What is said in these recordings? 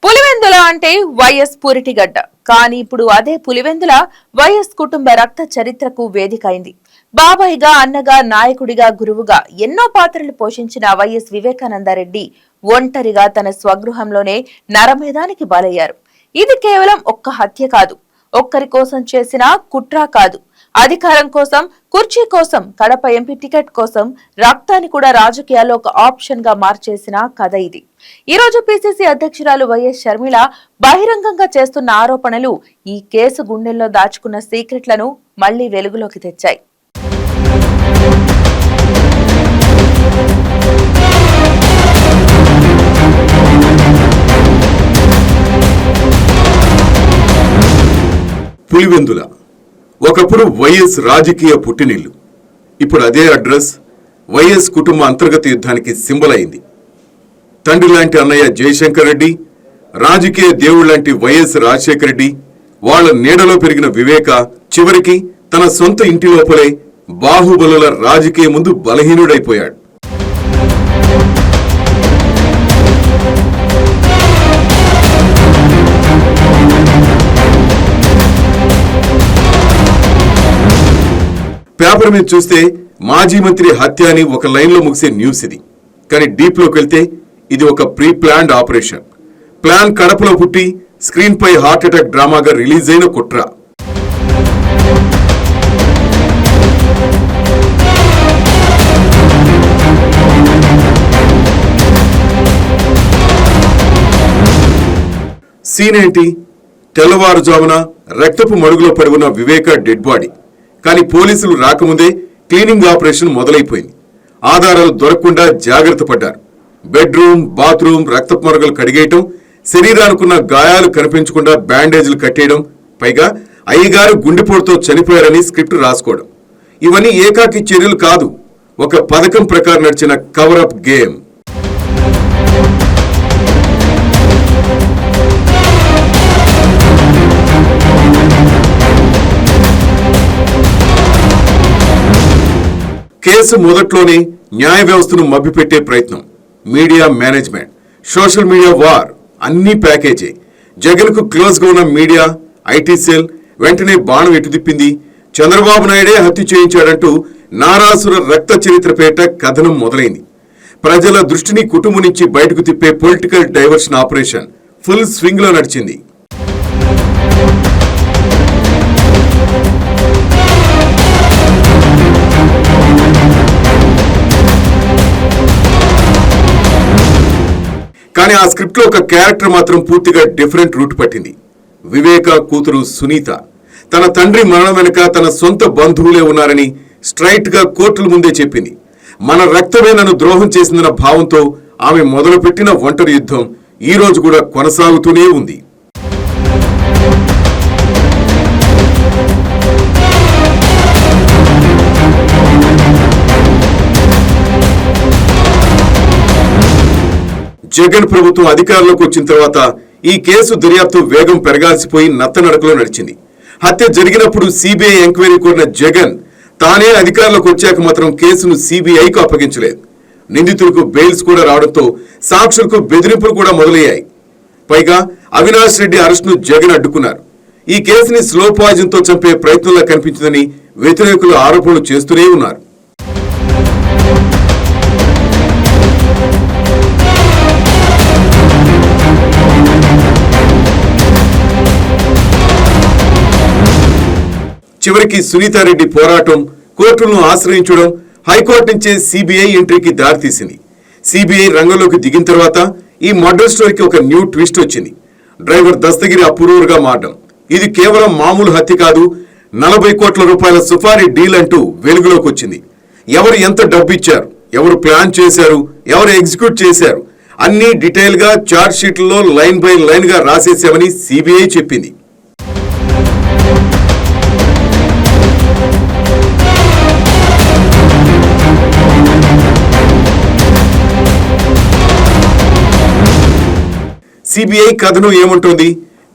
పులివెందుల అంటే వైఎస్ పురిటిగడ్డ. కానీ ఇప్పుడు అదే పులివెందుల వైఎస్ కుటుంబ రక్త చరిత్రకు వేదిక అయింది. బాబాయిగా, అన్నగా, నాయకుడిగా, గురువుగా ఎన్నో పాత్రలు పోషించిన వైఎస్ వివేకానందరెడ్డి ఒంటరిగా తన స్వగృహంలోనే నరమేధానికి బలయ్యారు. ఇది కేవలం ఒక్క హత్య కాదు, ఒక్కరి కోసం చేసిన కుట్ర కాదు, అధికారం కోసం, కుర్చీ కోసం, కడప ఎంపీ టికెట్ కోసం రక్తాన్ని కూడా రాజకీయాల్లో ఒక ఆప్షన్ గా మార్చేసిన కథ ఇది. ఈ రోజు పిసిసి అధ్యక్షురాలు వైఎస్ షర్మిల బహిరంగంగా చేస్తున్న ఆరోపణలు ఈ కేసు గుండెల్లో దాచుకున్న సీక్రెట్లను మళ్లీ వెలుగులోకి తెచ్చాయి. పులివెందుల ఒకప్పుడు వైఎస్ రాజకీయ పుట్టినిల్లు. ఇప్పుడు అదే అడ్రస్ వైఎస్ కుటుంబ అంతర్గత యుద్ధానికి సింబల్ అయింది. తండ్రి లాంటి అన్నయ్య జయశంకర్ రెడ్డి, రాజకీయ దేవుడు లాంటి వైఎస్ రాజశేఖర రెడ్డి, వాళ్ల నీడలో పెరిగిన వివేక చివరికి తన సొంత ఇంటి లోపలే బాహుబలుల రాజకీయ ముందు బలహీనుడైపోయాడు. పేపర్ మీద చూస్తే మాజీ మంత్రి హత్య అని ఒక లైన్లో ముగిసే న్యూస్ ఇది. కానీ డీప్లోకి వెళ్తే ఇది ఒక ప్రీ ప్లాన్డ్ ఆపరేషన్. ప్లాన్ కడపలో పుట్టి స్క్రీన్ పై హార్ట్ అటాక్ డ్రామాగా రిలీజ్ అయిన కుట్ర. సీన్ ఏంటి? తెల్లవారుజామున రక్తపు మడుగులో పడి ఉన్న వివేక డెడ్ బాడీ. కానీ పోలీసులు రాకముందే క్లీనింగ్ ఆపరేషన్ మొదలైపోయింది. ఆధారాలు దొరకకుండా జాగ్రత్త పడ్డారు. బెడ్రూమ్, బాత్రూమ్ రక్తపు మరకలు కడిగేయటం, శరీరానికున్న గాయాలు కనిపించకుండా బ్యాండేజీలు కట్టేయడం, పైగా అయ్యగారు గుండెపోటుతో చనిపోయారని స్క్రిప్ట్ రాసుకోవడం. ఇవన్నీ ఏకాకి చర్యలు కాదు, ఒక పథకం ప్రకారం నడిచిన కవరప్ గేమ్. కేసు మొదట్లోనే న్యాయ వ్యవస్థను మభ్యపెట్టే ప్రయత్నం, media management, social media war అన్ని ప్యాకేజీ. జగన్ కు క్లోజ్ గా ఉన్న మీడియా, ఐటీ సెల్ వెంటనే బాణం ఎటుదిప్పింది. చంద్రబాబు నాయుడే హత్య చేయించాడంటూ నారాసుర రక్త చరిత్రపేట కథనం మొదలైంది. ప్రజల దృష్టిని కుటుంబం నుంచి బయటకు తిప్పే political diversion operation full swing లో నడిచింది. కానీ ఆ స్క్రిప్ట్ లో ఒక క్యారెక్టర్ మాత్రం పూర్తిగా డిఫరెంట్ రూట్ పట్టింది. వివేక కూతురు సునీత తన తండ్రి మరణం వెనుక తన సొంత బంధువులే ఉన్నారని స్ట్రైట్ గా కోర్టుల ముందే చెప్పింది. మన రక్తమే నన్ను ద్రోహం చేసిందన్న భావంతో ఆమె మొదలుపెట్టిన ఒంటరి యుద్ధం ఈ రోజు కూడా కొనసాగుతూనే ఉంది. జగన్ ప్రభుత్వం అధికారంలోకి వచ్చిన తర్వాత ఈ కేసు దర్యాప్తు వేగం పెరగాల్సిపోయి నత్తనడకలో నడిచింది. హత్య జరిగినప్పుడు సిబిఐ ఎంక్వైరీ కోరిన జగన్ తానే అధికారంలోకి వచ్చాక మాత్రం కేసును సిబిఐకు అప్పగించలేదు. నిందితులకు బెయిల్స్ కూడా రావడంతో సాక్షులకు బెదిరింపులు కూడా మొదలయ్యాయి. పైగా అవినాష్ రెడ్డి అరెస్టును జగన్ అడ్డుకున్నారు. ఈ కేసుని స్లో పాయిజన్ తో చంపే ప్రయత్నంలా కనిపించిందని వ్యతిరేకులు ఆరోపణలు చేస్తూనే ఉన్నారు. చివరికి సునీతారెడ్డి పోరాటం, కోర్టులను ఆశ్రయించడం, హైకోర్టు నుంచే సిబిఐ ఎంట్రీకి దారితీసింది. సిబిఐ రంగంలోకి దిగిన తర్వాత ఈ మర్డర్ స్టోరీకి ఒక న్యూ ట్విస్ట్ వచ్చింది. డ్రైవర్ దస్తగిరి అప్రూవర్గా మారడం. ఇది కేవలం మామూలు హత్య కాదు, 40 కోట్ల రూపాయల సుపారీ డీల్ అంటూ వెలుగులోకి వచ్చింది. ఎవరు ఎంత డబ్బు ఇచ్చారు, ఎవరు ప్లాన్ చేశారు, ఎవరు ఎగ్జిక్యూట్ చేశారు అన్ని డీటెయిల్ గా చార్జ్ షీట్లలో లైన్ బై లైన్ గా రాసేసామని సిబిఐ చెప్పింది. సిబిఐ కథను ఏమంటోంది?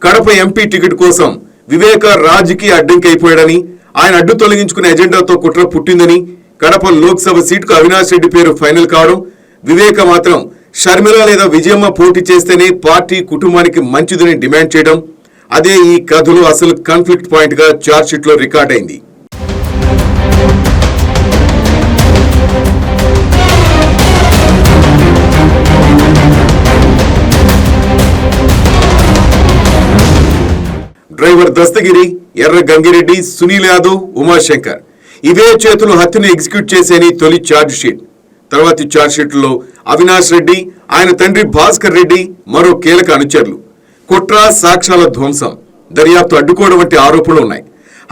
కడప ఎంపీ టికెట్ కోసం వివేక రాజకీయ అడ్డంకి అయిపోయాడని, ఆయన అడ్డు తొలగించుకునే ఎజెండాతో కుట్ర పుట్టిందని, కడప లోక్సభ సీటుకు అవినాష్ రెడ్డి పేరు ఫైనల్ కావడం, వివేక మాత్రం షర్మిల లేదా విజయమ్మ పోటీ చేస్తేనే పార్టీ కుటుంబానికి మంచిదని డిమాండ్ చేయడం, అదే ఈ కథలో అసలు కాన్ఫ్లిక్ట్ పాయింట్ గా ఛార్జ్షీట్ లో రికార్డ్ అయింది. డ్రైవర్ దస్తగిరి, ఎర్ర గంగిరెడ్డి, సునీల్ యాదవ్, ఉమాశంకర్ ఇవే చేతులు హత్యను ఎగ్జిక్యూట్ చేసేని తొలి ఛార్జ్ షీట్. తర్వాతి ఛార్జ్ షీట్లో అవినాష్ రెడ్డి, ఆయన తండ్రి భాస్కర్ రెడ్డి మరో కీలక అనుచరులు, కుట్ర, సాక్ష్యాల ధ్వంసం, దర్యాప్తు అడ్డుకోవడం వంటి ఆరోపణలు ఉన్నాయి.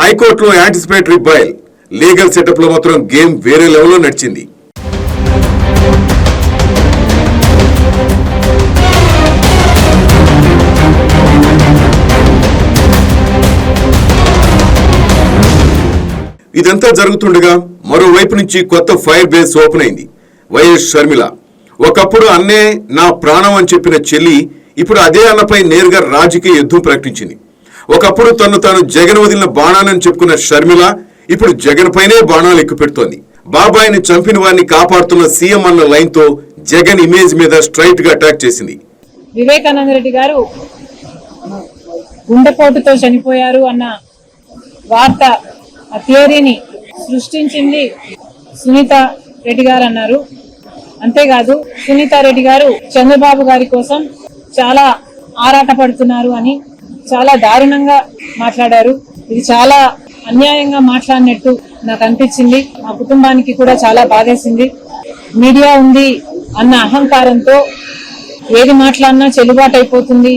హైకోర్టులో యాంటిసిపేటరీ బెయిల్, లీగల్ సెటప్ లో మాత్రం గేమ్ వేరే లెవెల్లో నడిచింది. ఇదంతా జరుగుతుండగా మరోవైపు నుంచి కొత్త ఫైర్ బేస్ ఓపెన్ అయింది. వైఎస్ షర్మిల ఒకప్పుడు అన్నే నా ప్రాణం అని చెప్పిన చెల్లి ఇప్పుడు అదే అన్నపై నేరుగా రాజకీయ యుద్ధం ప్రకటించింది. ఒకప్పుడు తను తాను జగన్ వదిలిన బాణానని చెప్పుకున్న షర్మిల ఇప్పుడు జగన్ పైనే బాణాలు ఎక్కుపెడుతోంది. బాబాయిని చంపిన వారిని కాపాడుతున్న సీఎం అన్న లైన్ తో జగన్ ఇమేజ్ మీద స్ట్రైట్ గా అటాక్ చేసింది. వివేకానంద రెడ్డి గారు గుండెపోటుతో చనిపోయారు అన్న వార్త, ఆ థియరీని సృష్టించింది సునీత రెడ్డి గారు అన్నారు. అంతేకాదు సునీత రెడ్డి గారు చంద్రబాబు గారి కోసం చాలా ఆరాటపడుతున్నారు అని చాలా దారుణంగా మాట్లాడారు. ఇది చాలా అన్యాయంగా మాట్లాడినట్టు నాకు అనిపించింది. మా కుటుంబానికి కూడా చాలా బాధేసింది. మీడియా ఉంది అన్న అహంకారంతో ఏది మాట్లాడినా చెల్లుబాటు అయిపోతుంది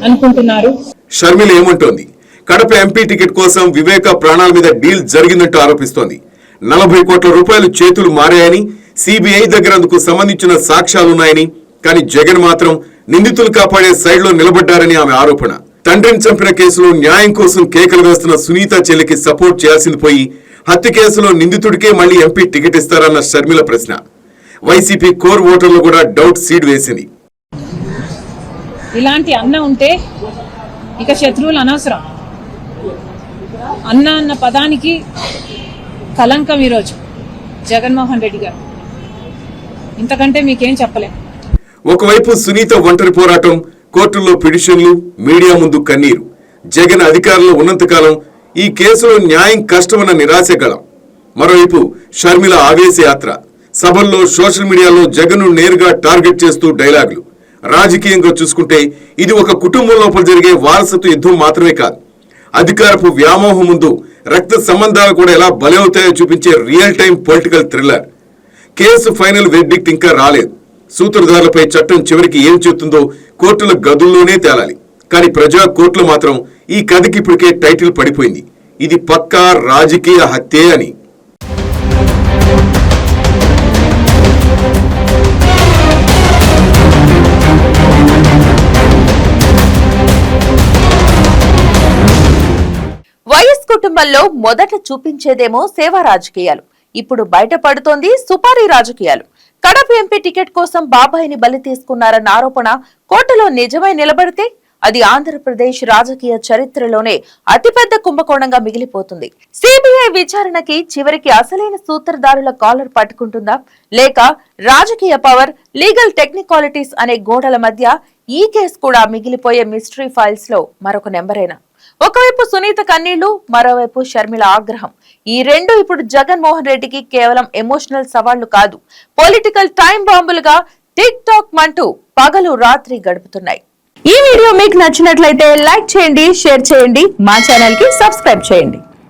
అనుకుంటున్నారు. షర్మిల ఏమంటోంది? కడప ఎంపీ టికెట్ కోసం వివేక ప్రాణాల మీద డీల్ జరిగిందంటూ ఆరోపిస్తోంది. 40 కోట్ల రూపాయలు చేతులు మారాయని, సిబిఐ దగ్గర అందుకు సంబంధించిన సాక్ష్యాలున్నాయని, కానీ జగన్ మాత్రం నిందితులు కాపాడే సైడ్ లో నిలబడ్డారని ఆమె ఆరోపణ. తండ్రిని చంపిన కేసులో న్యాయం కోసం కేకలు వేస్తున్న సునీత చెల్లికి సపోర్ట్ చేయాల్సింది పోయి హత్య కేసులో నిందితుడికే మళ్లీ ఎంపీ టికెట్ ఇస్తారన్న షర్మిల ప్రశ్న వైసీపీ కోర్ ఓటర్లు కూడా డౌట్ సీడ్ వేసింది. ఇలాంటి అన్న ఉంటే ఇక శత్రువులు అనవసరం. అన్న అన్న పదానికి కలంకం ఈరోజు జగన్మోహన్ రెడ్డి గారు. ఇంతకంటే మీకేం చెప్పలేం. ఒకవైపు సునీత ఒంటరి పోరాటం, కోర్టుల్లో పిటిషన్లు, మీడియా ముందు కన్నీరు. జగన్ అధికారంలో ఉన్నంతకాలం ఈ కేసులో న్యాయం కష్టమన్న నిరాశ గళం. మరోవైపు షర్మిల ఆవేశ యాత్ర, సభల్లో, సోషల్ మీడియాలో జగన్ను నేరుగా టార్గెట్ చేస్తూ డైలాగులు. రాజకీయంగా చూసుకుంటే ఇది ఒక కుటుంబం లోపల జరిగే వారసత్వ యుద్ధం మాత్రమే కాదు, అధికారపు వ్యామోహం ముందు రక్త సంబంధాలు కూడా ఎలా బలవుతాయో చూపించే real time political thriller. Case final verdict ఇంకా రాలేదు. సూత్రధారులపై చట్టం చివరికి ఏం చెప్తుందో కోర్టుల గదుల్లోనే తేలాలి. కానీ ప్రజా కోర్టులు మాత్రం ఈ కథకి ఇప్పటికే టైటిల్ పడిపోయింది, ఇది పక్కా రాజకీయ హత్యే అని. వైఎస్ కుటుంబంలో మొదట చూపించేదేమో సేవా రాజకీయాలు, ఇప్పుడు బయటపడుతోంది సుపారీ రాజకీయాలు. కడప ఎంపీ టికెట్ కోసం బాబాయిని బలి తీసుకున్నారన్న ఆరోపణ కోర్టులో నిజమై నిలబడితే అది ఆంధ్రప్రదేశ్ రాజకీయ చరిత్రలోనే అతిపెద్ద కుంభకోణంగా మిగిలిపోతుంది. సిబిఐ విచారణకి చివరికి అసలైన సూత్రధారుల కాలర్ పట్టుకుంటుందా, లేక రాజకీయ పవర్, లీగల్ టెక్నికాలిటీస్ అనే గోడల మధ్య ఈ కేసు కూడా మిగిలిపోయే మిస్టరీ ఫైల్స్ లో మరొక నెంబరేనా? ఒకవైపు సునీత కన్నీళ్లు, మరోవైపు షర్మిల ఆగ్రహం. ఈ రెండు ఇప్పుడు జగన్మోహన్ రెడ్డికి కేవలం ఎమోషనల్ సవాళ్లు కాదు, పొలిటికల్ టైం బాంబులుగా టిక్ టాక్ మంటూ పగలు రాత్రి గడుపుతున్నాయి. ఈ వీడియో మీకు నచ్చినట్లయితే లైక్ చేయండి, షేర్ చేయండి, మా ఛానల్ కి సబ్స్క్రైబ్ చేయండి.